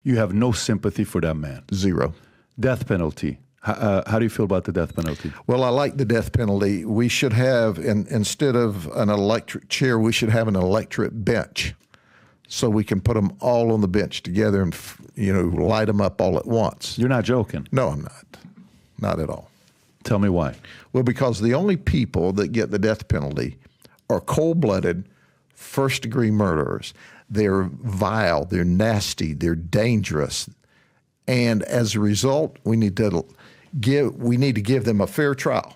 You have no sympathy for that man. Zero. Death penalty. How do you feel about the death penalty? Well, I like the death penalty. We should have, instead of an electric chair, we should have an electric bench, so we can put them all on the bench together and, light them up all at once. You're not joking. No, I'm not. Not at all. Tell me why. Well, because the only people that get the death penalty are cold-blooded, first-degree murderers. They're vile, they're nasty, they're dangerous. And as a result, we need to give them a fair trial.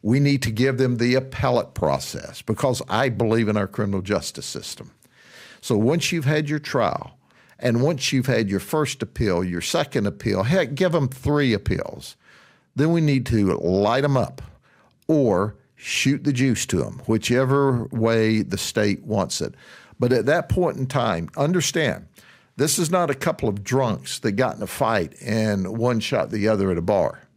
We need to give them the appellate process, because I believe in our criminal justice system. So once you've had your trial, and once you've had your first appeal, your second appeal, heck, give them 3 appeals. Then we need to light them up or shoot the juice to them, whichever way the state wants it. But at that point in time, understand, this is not a couple of drunks that got in a fight and one shot the other at a bar.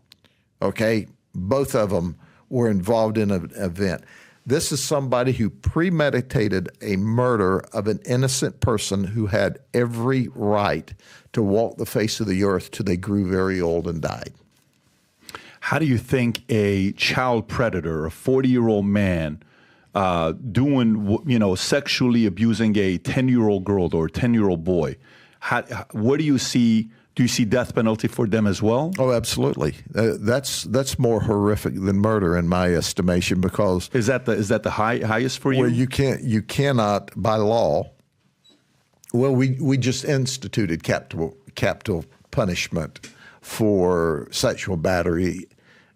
Okay? Both of them were involved in an event. This is somebody who premeditated a murder of an innocent person who had every right to walk the face of the earth till they grew very old and died. How do you think a child predator, a 40-year-old man, sexually abusing a 10-year-old girl or a 10-year-old boy, what do you see? Do you see death penalty for them as well? Oh, absolutely. That's more horrific than murder in my estimation, because is that the highest for you? Well, you cannot by law. Well, we just instituted capital punishment for sexual battery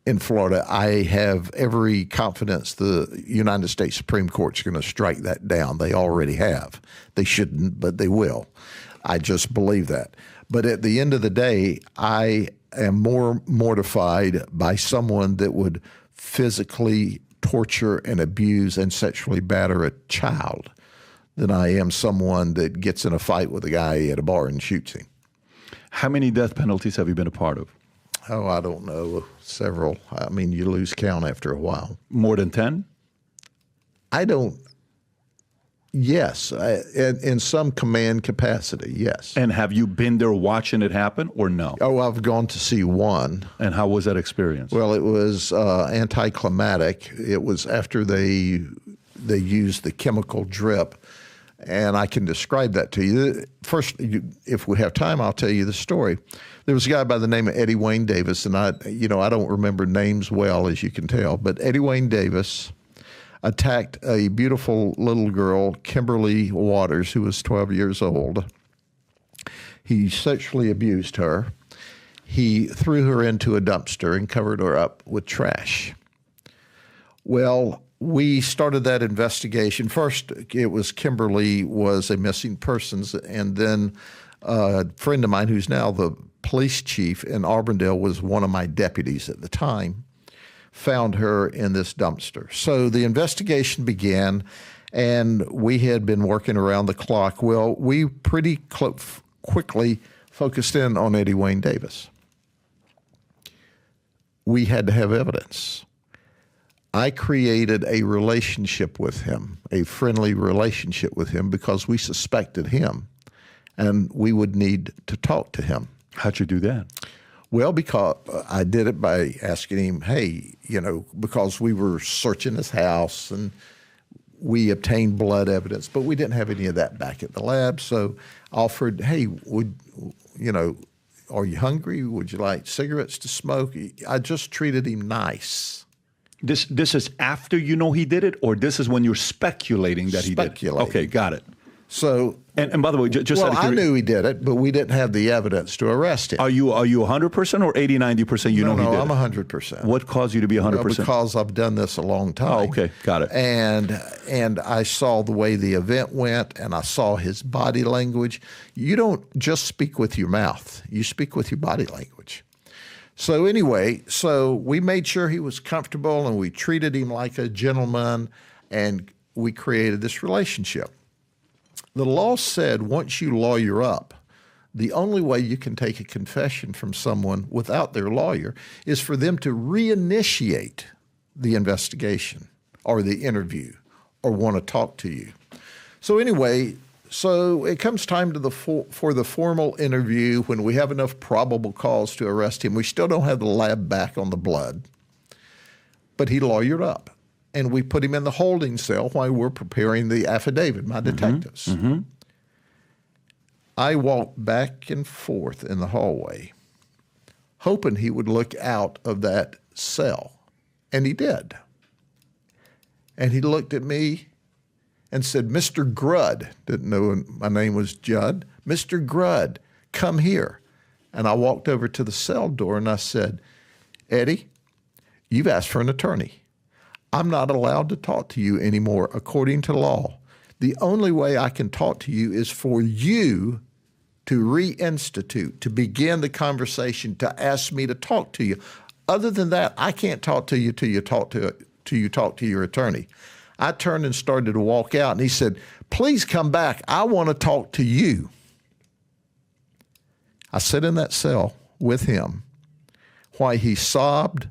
in Florida. I have every confidence the United States Supreme Court's going to strike that down. They already have. They shouldn't, but they will. I just believe that. But at the end of the day, I am more mortified by someone that would physically torture and abuse and sexually batter a child than I am someone that gets in a fight with a guy at a bar and shoots him. How many death penalties have you been a part of? Oh, I don't know. Several. I mean, you lose count after a while. More than 10? I don't. Yes. In some command capacity, yes. And have you been there watching it happen or no? Oh, I've gone to see one. And how was that experience? Well, it was anticlimactic. It was after they used the chemical drip. And I can describe that to you. First, if we have time, I'll tell you the story. There was a guy by the name of Eddie Wayne Davis, and I don't remember names well, as you can tell, but Eddie Wayne Davis attacked a beautiful little girl, Kimberly Waters, who was 12 years old. He sexually abused her. He threw her into a dumpster and covered her up with trash. Well, we started that investigation. First, it was Kimberly was a missing persons, and then a friend of mine who's now the police chief in Auburndale was one of my deputies at the time, found her in this dumpster. So the investigation began, and we had been working around the clock. Well, we pretty quickly focused in on Eddie Wayne Davis. We had to have evidence. I created a relationship with him, a friendly relationship with him, because we suspected him, and we would need to talk to him. How'd you do that? Well, because I did it by asking him, hey, because we were searching his house and we obtained blood evidence, but we didn't have any of that back at the lab. So I offered, hey, are you hungry? Would you like cigarettes to smoke? I just treated him nice. This is after you know he did it, or this is when you're speculating that he did it? Speculating. Okay, got it. So, and by the way, just I knew he did it, but we didn't have the evidence to arrest him. Are you 100% or 80, 90% he did it? No, I'm 100%. What caused you to be 100%? Because I've done this a long time. Oh, okay, got it. And I saw the way the event went, and I saw his body language. You don't just speak with your mouth. You speak with your body language. So anyway, we made sure he was comfortable, and we treated him like a gentleman, and we created this relationship. The law said once you lawyer up, the only way you can take a confession from someone without their lawyer is for them to reinitiate the investigation or the interview or want to talk to you. So anyway, So it comes time to for the formal interview when we have enough probable cause to arrest him. We still don't have the lab back on the blood, but he lawyered up, and we put him in the holding cell while we're preparing the affidavit, my detectives. I walked back and forth in the hallway, hoping he would look out of that cell, and he did. And he looked at me and said, "Mr. Grudd," didn't know my name was Judd, "Mr. Grudd, come here." And I walked over to the cell door and I said, "Eddie, you've asked for an attorney. I'm not allowed to talk to you anymore according to law. The only way I can talk to you is for you to reinstitute, to begin the conversation, to ask me to talk to you. Other than that, I can't talk to you till you talk to your attorney." I turned and started to walk out, and he said, "Please come back. I want to talk to you." I sat in that cell with him while he sobbed,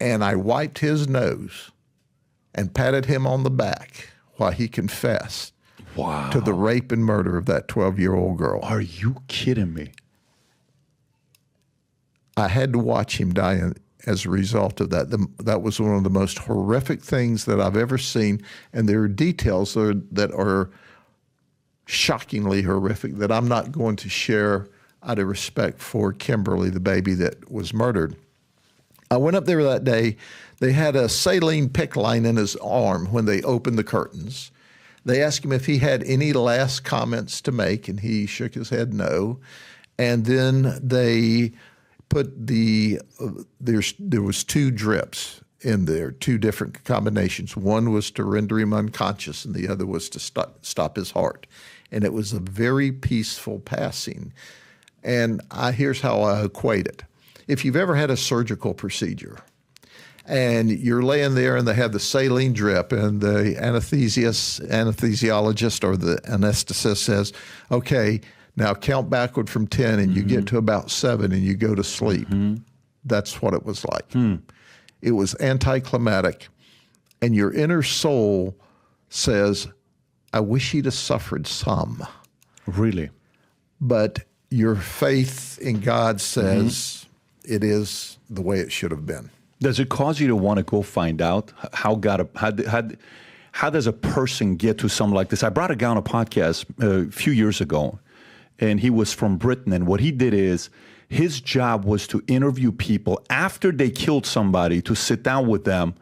and I wiped his nose and patted him on the back while he confessed to the rape and murder of that 12-year-old girl. Are you kidding me? I had to watch him die as a result of that. That was one of the most horrific things that I've ever seen, and there are details that are shockingly horrific that I'm not going to share out of respect for Kimberly, the baby that was murdered. I went up there that day. They had a saline PICC line in his arm when they opened the curtains. They asked him if he had any last comments to make, and he shook his head no. And then they put there was 2 drips in there, 2 different combinations. One was to render him unconscious, and the other was to stop his heart. And it was a very peaceful passing. And here's how I equate it. If you've ever had a surgical procedure, and you're laying there and they have the saline drip, and the anesthesiologist or the anesthetist says, "Okay, now count backward from 10 and you get to about 7 and you go to sleep." That's what it was like. It was anticlimactic. And your inner soul says, "I wish he'd have suffered some." Really? But your faith in God says it is the way it should have been. Does it cause you to want to go find out how does a person get to something like this? I brought a guy on a podcast a few years ago, and he was from Britain. And what he did is his job was to interview people after they killed somebody, to sit down with them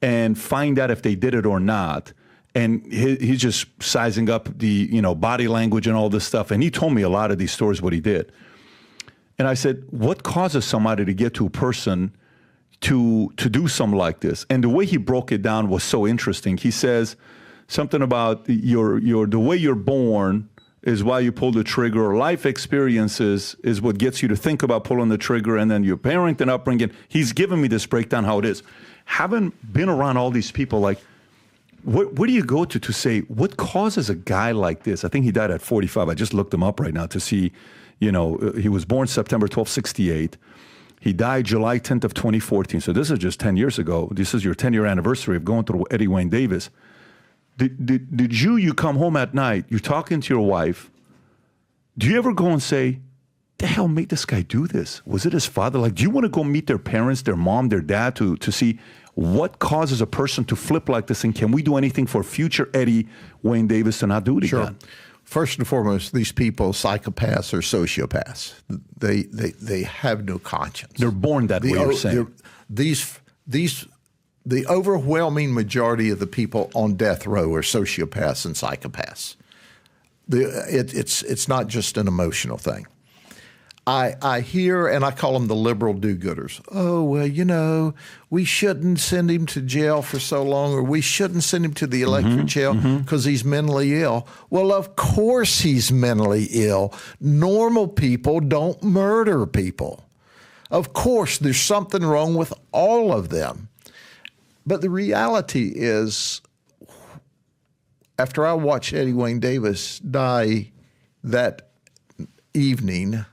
and find out if they did it or not. And he's just sizing up the body language and all this stuff. And he told me a lot of these stories, what he did. And I said, what causes somebody to get to a person to do something like this? And the way he broke it down was so interesting. He says something about the way you're born is why you pull the trigger, or life experiences is what gets you to think about pulling the trigger, and then your parenting upbringing. He's given me this breakdown how it is. Having been around all these people, like, where do you go to say, what causes a guy like this? I think he died at 45. I just looked him up right now to see, he was born September 12, 1968. He died July 10th of 2014. So this is just 10 years ago. This is your 10-year anniversary of going through Eddie Wayne Davis. Did you come home at night, you're talking to your wife, do you ever go and say, the hell made this guy do this? Was it his father? Like, do you want to go meet their parents, their mom, their dad, to see what causes a person to flip like this, and can we do anything for future Eddie Wayne Davis to not do it again? First and foremost, these people, psychopaths or sociopaths, they have no conscience. They're born that way, you're saying. The overwhelming majority of the people on death row are sociopaths and psychopaths. It's not just an emotional thing. I hear, and I call them the liberal do-gooders. Oh, well, we shouldn't send him to jail for so long, or we shouldn't send him to the electric jail because he's mentally ill. Well, of course he's mentally ill. Normal people don't murder people. Of course, there's something wrong with all of them. But the reality is, after I watched Eddie Wayne Davis die that evening,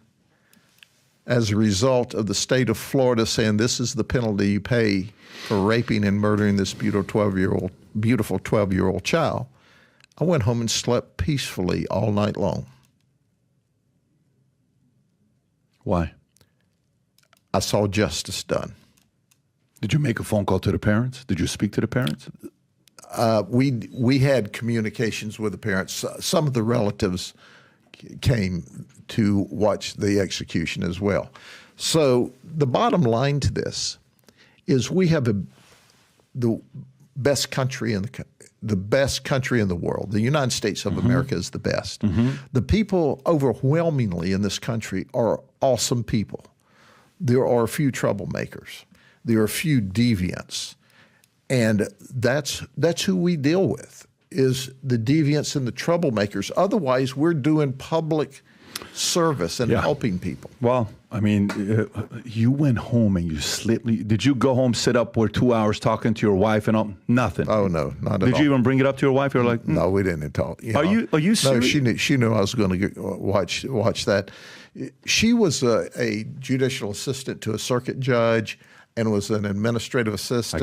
as a result of the state of Florida saying this is the penalty you pay for raping and murdering this beautiful 12-year-old child, I went home and slept peacefully all night long. Why? I saw justice done. Did you make a phone call to the parents? Did you speak to the parents? We had communications with the parents. Some of the relatives came to watch the execution as well. So the bottom line to this is we have the best country in the world. The United States of America is the best. The people overwhelmingly in this country are awesome people. There are a few troublemakers. There are a few deviants. And that's who we deal with, is the deviants and the troublemakers. Otherwise, we're doing public service and helping people. Well, I mean, you went home and you slept. Did you go home, sit up for 2 hours talking to your wife and all? Nothing. Oh no, not at all. Did you even bring it up to your wife? You're like, no, we didn't talk. Are you serious? No, she knew I was going to watch that. She was a judicial assistant to a circuit judge and was an administrative assistant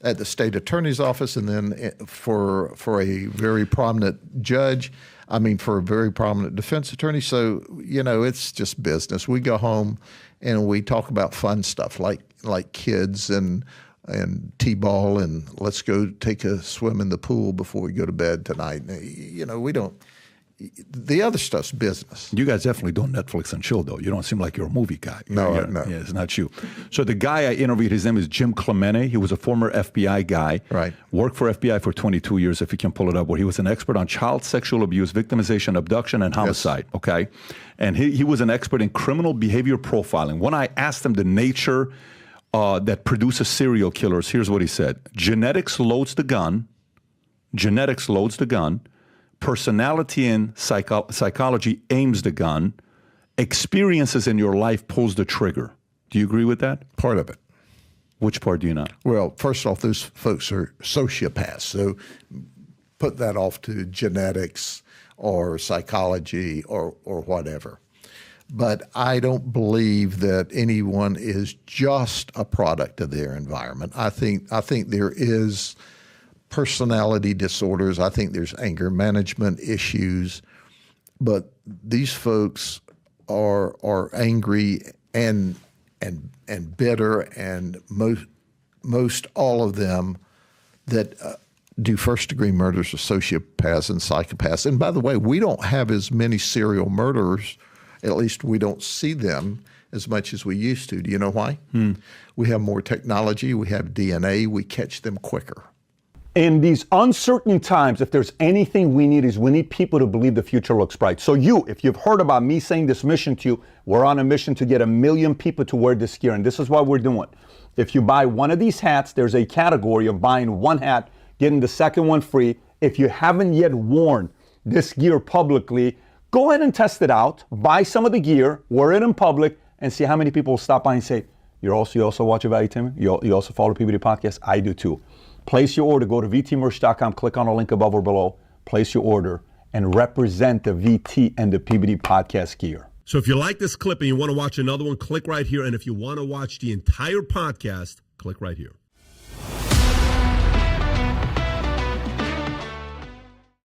at the state attorney's office, and then for a very prominent judge. I mean, for a very prominent defense attorney. So, it's just business. We go home and we talk about fun stuff like kids and t-ball and let's go take a swim in the pool before we go to bed tonight. We don't. The other stuff's business. You guys definitely don't Netflix and chill, though. You don't seem like you're a movie guy. No. Yeah, it's not you. So the guy I interviewed, his name is Jim Clemente. He was a former FBI guy. Right. Worked for FBI for 22 years, if you can pull it up, where he was an expert on child sexual abuse, victimization, abduction, and homicide. Yes. Okay. And he was an expert in criminal behavior profiling. When I asked him the nature that produces serial killers, here's what he said. Genetics loads the gun. Personality and psychology aims the gun. Experiences in your life pulls the trigger. Do you agree with that? Part of it. Which part do you not? Well, first off, those folks are sociopaths. So put that off to genetics or psychology or whatever. But I don't believe that anyone is just a product of their environment. I think there is personality disorders. I think there's anger management issues, but these folks are angry and bitter, and most all of them that do first-degree murders are sociopaths and psychopaths. And by the way, we don't have as many serial murderers. At least we don't see them as much as we used to. Do you know why? We have more technology. We have DNA. We catch them quicker. In these uncertain times, if there's anything we need people to believe the future looks bright. So if you've heard about me saying this mission to you, we're on a mission to get 1 million people to wear this gear. And this is what we're doing. If you buy one of these hats, there's a category of buying one hat, getting the second one free. If you haven't yet worn this gear publicly, go ahead and test it out. Buy some of the gear, wear it in public, and see how many people will stop by and say, you also watch Value Timmy? You also follow PBD Podcast? I do too. Place your order. Go to vtmerch.com, click on the link above or below, place your order, and represent the VT and the PBD Podcast gear. So if you like this clip and you want to watch another one, click right here. And if you want to watch the entire podcast, click right here.